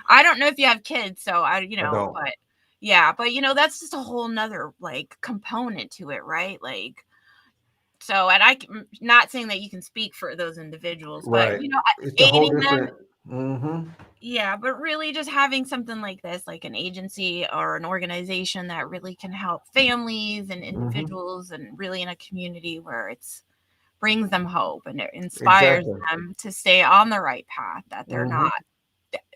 I don't know if you have kids, so I don't. but yeah, but that's just a whole nother like component to it, right? Like, so, and I'm not saying that you can speak for those individuals, but Right. It's a whole aiding them. different. Hmm. Yeah, but really just having something like this, like an agency or an organization that really can help families and Hmm. individuals and really in a community where it's brings them hope and it inspires Exactly. them to stay on the right path, that they're Hmm. not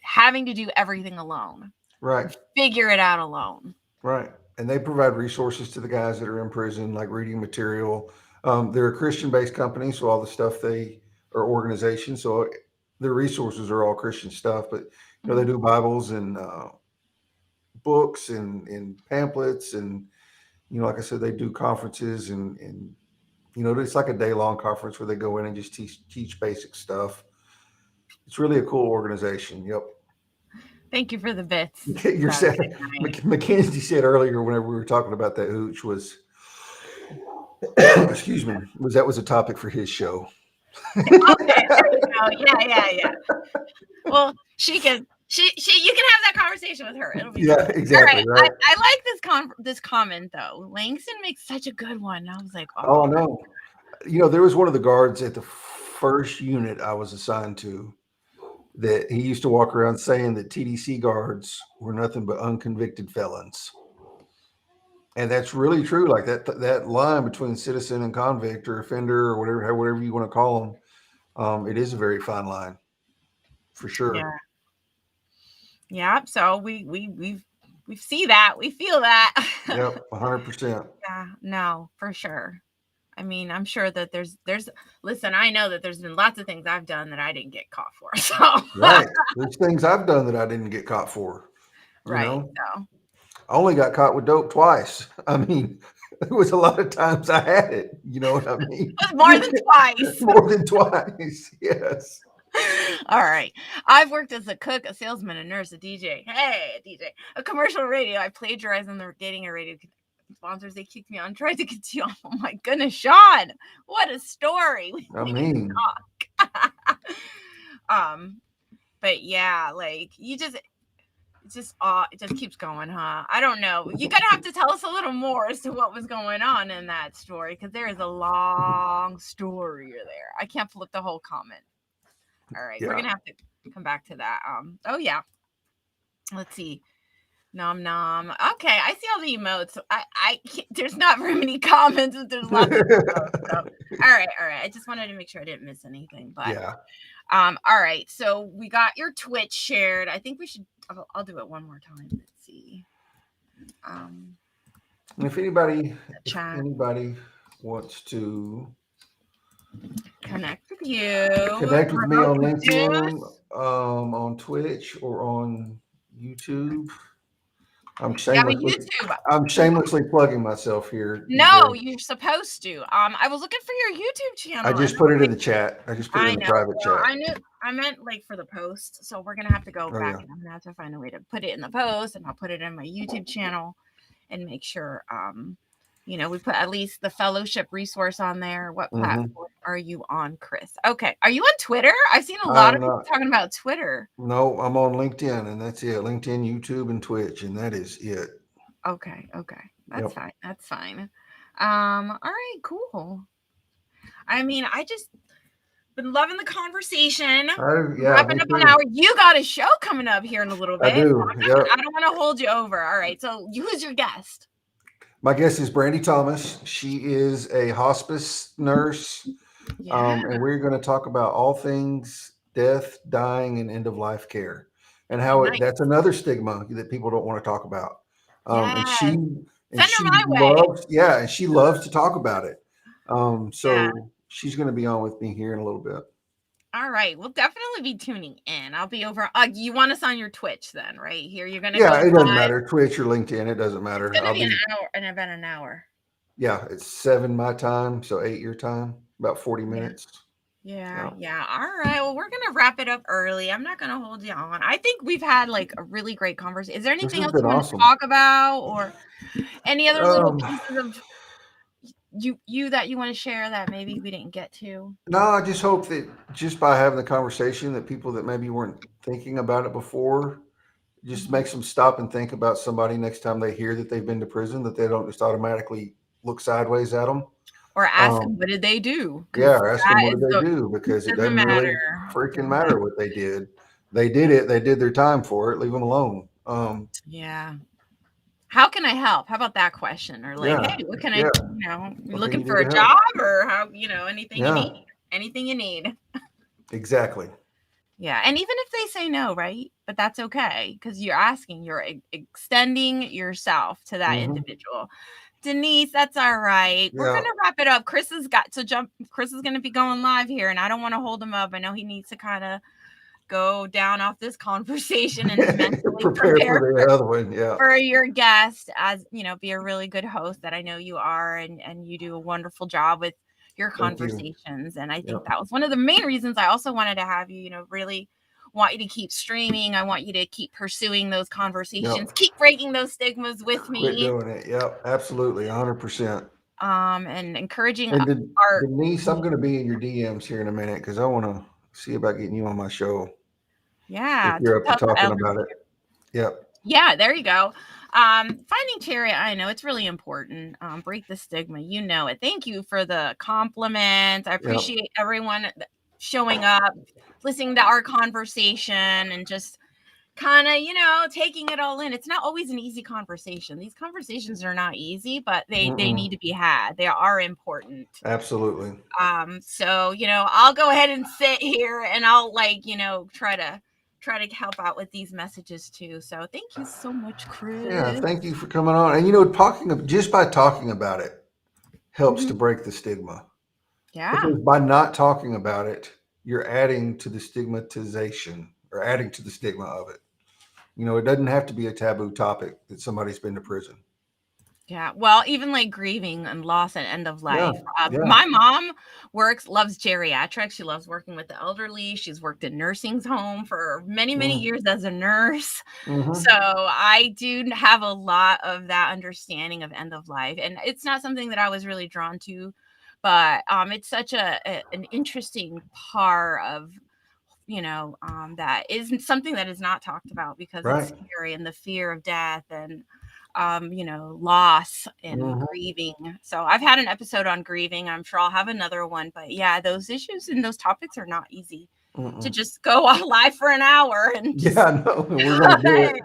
having to do everything alone, Right. figure it out alone. Right. And they provide resources to the guys that are in prison, like reading material. They're a Christian-based company, so all the stuff they or organization, so their resources are all Christian stuff. But they do Bibles and books and pamphlets, and like I said, they do conferences and it's like a day-long conference where they go in and just teach basic stuff. It's really a cool organization. Yep. Thank you for the bits. You're saying Mackenzie said earlier whenever we were talking about that hooch was excuse me, was a topic for his show. Okay, there you go. Yeah. Well, you can have that conversation with her. It'll be Yeah, fun. exactly. All right. Right. I like this comment though. Langston makes such a good one. I was like, Oh oh, no. There was one of the guards at the first unit I was assigned to that he used to walk around saying that TDC guards were nothing but unconvicted felons. And that's really true. Like that line between citizen and convict or offender or whatever you want to call them, it is a very fine line, for sure. yeah. So we see that, we feel that. Yep, 100%. Yeah, no, for sure. I mean, I'm sure that there's listen, I know that there's been lots of things I've done that I didn't get caught for. So Right. There's things I've done that I didn't get caught for. right. So I only got caught with dope twice. I mean, there was a lot of times I had it. You know what I mean? it was more than twice. More than twice. Yes. All right. I've worked as a cook, a salesman, a nurse, a DJ. Hey, a DJ. A commercial radio. I plagiarized on the dating a radio sponsors. They kicked me on, tried to get you off. Oh my goodness, Sean. What a story. I mean, but yeah, like it just keeps going, huh? I don't know. You're gonna have to tell us a little more as to what was going on in that story, because there is a long story there. I can't flip the whole comment. All right, we're gonna have to come back to that. Oh yeah. Let's see. Nom nom. Okay, I see all the emotes. I there's not very many comments, but there's lots of emotes. So, all right. I just wanted to make sure I didn't miss anything. But yeah. all right. So we got your Twitch shared. I think we should. I'll do it one more time. Let's see. If anybody wants to connect with you, connect with me on LinkedIn, on Twitch, or on YouTube, I'm Yeah, but shamelessly, YouTube. I'm shamelessly plugging myself here, No, DJ. you're supposed to. I was looking for your YouTube I channel, and just put it in the chat. I just put it I in the know. private Well, chat. I knew I meant like for the post, so we're gonna have to go Oh back yeah. and I'm gonna have to find a way to put it in the post, and I'll put it in my YouTube channel and make sure we put at least the fellowship resource on there. What Mm-hmm. platform are you on, Chris? Okay. Are you on Twitter? I've seen a lot I'm of people not. talking about Twitter. No, I'm on LinkedIn, and that's it. LinkedIn, YouTube, and Twitch, and that is it. Okay, okay. That's Yep. fine. That's fine. All right, cool. I mean, I just been loving the conversation. Yeah, me Wrapping up an too. hour. You got a show coming up here in a little I bit. do. Yep. I don't want to hold you over. All right. So who's your guest? My guest is Brandy Thomas. She is a hospice nurse, Yeah. and we're going to talk about all things death, dying, and end of life care, and how Nice. that's another stigma that people don't want to talk about. And Yes. and Send her she my way. loves, yeah, and she loves to talk about it. Yeah. So she's going to be on with me here in a little bit. All right. We'll definitely be tuning in. I'll be over. You want us on your Twitch then, right? Here. You're going to go Yeah, it doesn't live. matter. Twitch or LinkedIn, it doesn't It's matter. going to I'll be an be, hour, in about an hour. yeah, it's 7 my time, so 8 your time, about 40 Yeah. minutes. Yeah, Yeah. yeah. All right. Well, we're gonna wrap it up early. I'm not gonna hold you on. I think we've had like a really great conversation. Is there This anything has else been you want to awesome. talk about, or any other little Um, pieces of you that you want to share that maybe we didn't get to? no, I just hope that just by having the conversation, that people that maybe weren't thinking about it before, just Mhm. makes them stop and think about somebody next time they hear that they've been to prison, that they don't just automatically look sideways at them. Or ask them Um, what did they do? yeah, Because or ask them that what is did they the do, because it doesn't doesn't matter. really freaking Doesn't matter. matter what they did. They did it. They did their time for it. Leave them alone. Yeah. How can I help? How about that question? Or like, Yeah, hey, what can I? yeah. You What can looking you do for to a help? job, or anything you Yeah, need, anything you need. exactly. Yeah, and even if they say no, right? But that's okay because you're asking, you're extending yourself to that Hmm. individual. Denise, that's all right. We're Yeah. gonna wrap it up. Chris has got to jump. Chris is gonna be going live here, and I don't want to hold him up. I know he needs to kind of go down off this conversation and mentally Prepare for prepare the other one. Yeah. for your guest, as be a really good host that I know you are, and you do a wonderful job with your Thank you. conversations. And I Yeah. think that was one of the main reasons I also wanted to have you, really want you to keep streaming. I want you to keep pursuing those conversations, Yep. keep breaking those stigmas with Quit me, doing it. Yep. Absolutely. 100%. and encouraging And our Denise, I'm going to be in your DMs here in a minute because I want to see about getting you on my show if yeah, you're up to tell the talking elders. about it. Yep. Yeah, there you go. Finding charity, I know it's really important. Break the stigma, you know it. Thank you for the compliments. I Yep. appreciate everyone showing up, listening to our conversation, and just kind of, taking it all in. It's not always an easy conversation. These conversations are not easy, but they Mm-mm. need to be had. They are important. Absolutely. So I'll go ahead and sit here and I'll try to help out with these messages too. So thank you so much, Yeah. Chris. Thank you for coming on. And just by talking about it helps to Mhm. break the stigma, Yeah. because by not talking about it, you're adding to the stigmatization or adding to the stigma of it. It doesn't have to be a taboo topic that somebody's been to prison. Yeah. Well, even like grieving and loss and end of Yeah. life. Yeah. My mom loves geriatrics. She loves working with the elderly. She's worked in nursing home for many, many Mm-hmm. years as a nurse. So Mm-hmm. I do have a lot of that understanding of end of life. And it's not something that I was really drawn to, but it's such an interesting part of that isn't something that is not talked about because it's Right. scary, and the fear of death, and loss and Mm-hmm. grieving. So I've had an episode on grieving. I'm sure I'll have another one, but yeah, those issues and those topics are not easy to Mm-mm. just go on live for an hour and just Yeah, no, we're gonna do it.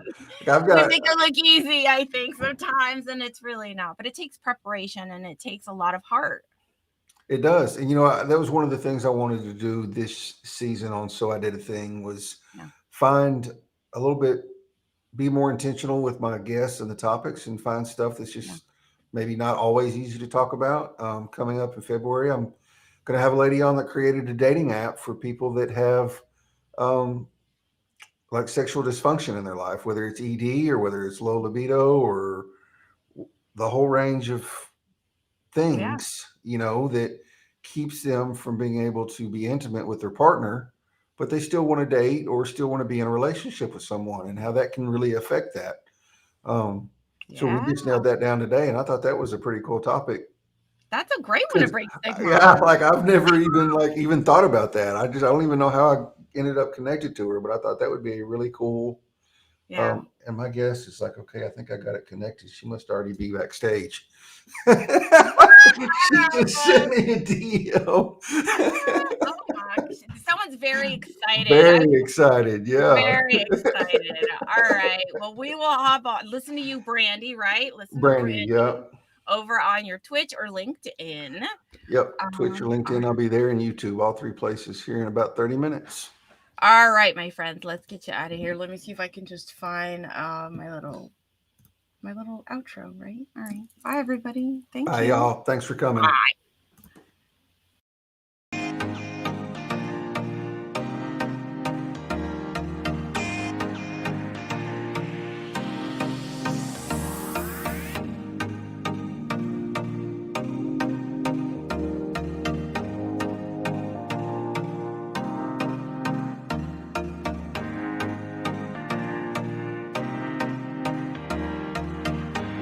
I've we got make it look easy, I think, sometimes, and it's really not. But it takes preparation and it takes a lot of heart. it does, and that was one of the things I wanted to do this season on. So I did a thing was Yeah. find a little bit, be more intentional with my guests and the topics, and find stuff that's Yeah. just maybe not always easy to talk about. Coming up in February, I'm going to have a lady on that created a dating app for people that have um, like sexual dysfunction in their life, whether it's ED or whether it's low libido or the whole range of Yeah. things, that keeps them from being able to be intimate with their partner, but they still want to date or still want to be in a relationship with someone, and how that can really affect that. Um, so we Yeah. just nailed that down today, and I thought that was a pretty cool topic. That's a great one to Because break yeah, stigma. like I've never even thought about that. I don't even know how I ended up connected to her, but I thought that would be a really cool. Yeah. And my guess is like, okay, I think I got it connected. She must already be backstage. She just sent me a DM. Oh my gosh. Someone's very excited. I'm Very excited. Yeah. very excited. All right. Well, we will hop on. Listen to you, Brandy, right? Listen to Brandy. Brandy Yep. over on your Twitch or LinkedIn. Yep. Twitch or All LinkedIn. I'll be there, and YouTube, all three places here in about 30 minutes. all right, my friends, let's get you out of here. Let me see if I can just find my little outro, right? All right. Bye everybody. Thank Bye, you. y'all. Thanks for coming.